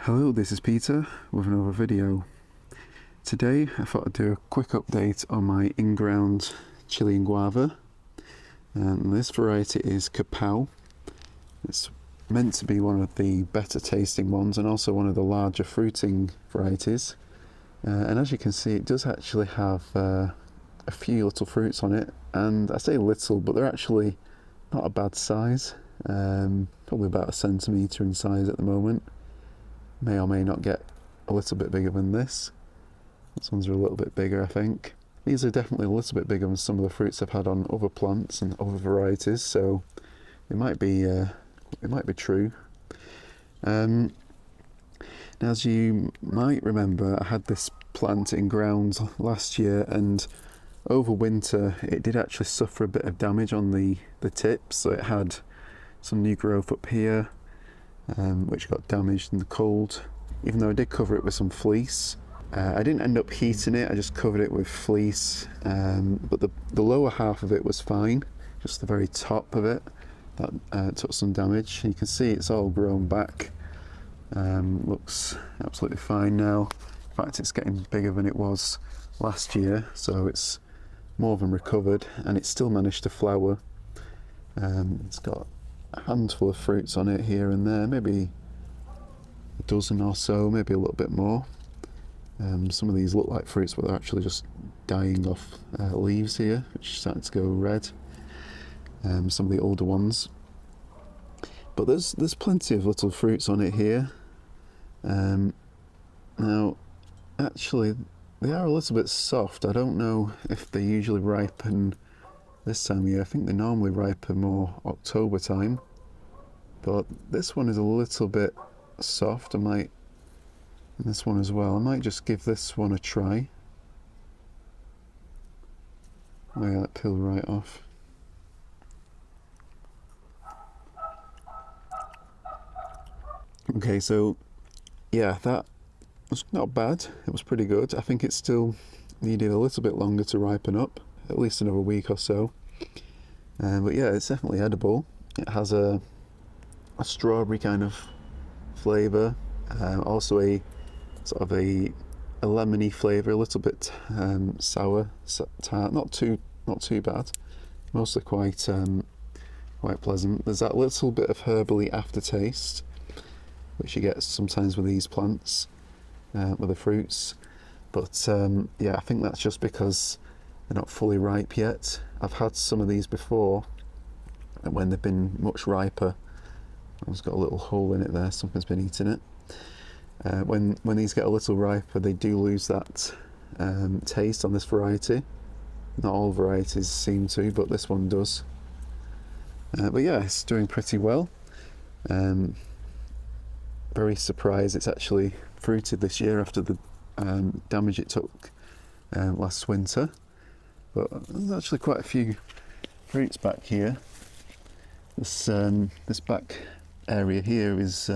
Hello, this is Peter with another video. Today I thought I'd do a quick update on my in-ground Chilean Guava. And this variety is Ka-Pow. It's meant to be one of the better tasting ones and also one of the larger fruiting varieties. And as you can see, it does actually have a few little fruits on it, and I say little, but they're actually not a bad size. Probably about 1 centimetre in size at the moment. May or may not get a little bit bigger than this. These ones are a little bit bigger, I think. These are definitely a little bit bigger than some of the fruits I've had on other plants and other varieties, so it might be true. Now, as you might remember, I had this plant in ground last year, and over winter it did actually suffer a bit of damage on the tips. So it had some new growth up here, which got damaged in the cold. Even though I did cover it with some fleece, I didn't end up heating it, I just covered it with fleece, but the lower half of it was fine, just the very top of it that took some damage. You can see it's all grown back, looks absolutely fine now. In fact, it's getting bigger than it was last year, so it's more than recovered, and it's still managed to flower. It's got a handful of fruits on it here and there, maybe a dozen or so, maybe a little bit more. Some of these look like fruits, but they're actually just dying off leaves here, which are starting to go red. Some of the older ones, but there's plenty of little fruits on it here. Now, actually, they are a little bit soft. I don't know if they usually ripen this time of year. I think they normally ripen more October time, but this one is a little bit soft. And this one as well. I might just give this one a try. Oh yeah, that peeled right off. Okay, so yeah, that was not bad. It was pretty good. I think it still needed a little bit longer to ripen up, at least another week or so. But yeah, it's definitely edible. It has a strawberry kind of flavour, also a sort of a lemony flavour, a little bit sour, tart, not too bad. Mostly quite pleasant. There's that little bit of herbally aftertaste, which you get sometimes with these plants, with the fruits. But yeah, I think that's just because they're not fully ripe yet. I've had some of these before, and when they've been much riper, it's got a little hole in it there, something's been eating it. When these get a little riper, they do lose that taste on this variety. Not all varieties seem to, but this one does. But yeah, it's doing pretty well. Very surprised it's actually fruited this year after the damage it took last winter. But there's actually quite a few fruits back here. This back area here is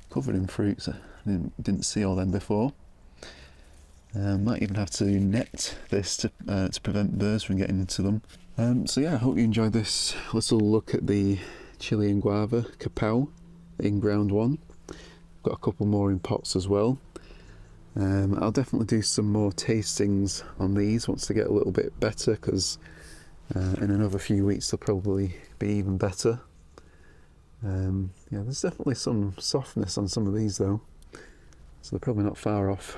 covered in fruits. I didn't see all them before. Might even have to net this to prevent birds from getting into them. So yeah, I hope you enjoyed this little look at the Chilean Guava Ka-Pow, the in-ground one. Got a couple more in pots as well. I'll definitely do some more tastings on these once they get a little bit better, because in another few weeks they'll probably be even better. Yeah, there's definitely some softness on some of these though, so they're probably not far off.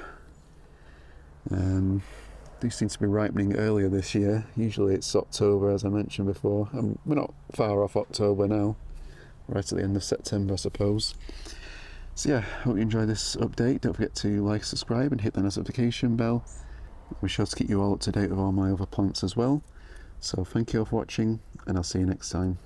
These seem to be ripening earlier this year. Usually it's October, as I mentioned before. We're not far off October now, right at the end of September, I suppose. So yeah, hope you enjoyed this update. Don't forget to like, subscribe and hit the notification bell. We're sure to keep you all up to date with all my other plants as well. So thank you all for watching, and I'll see you next time.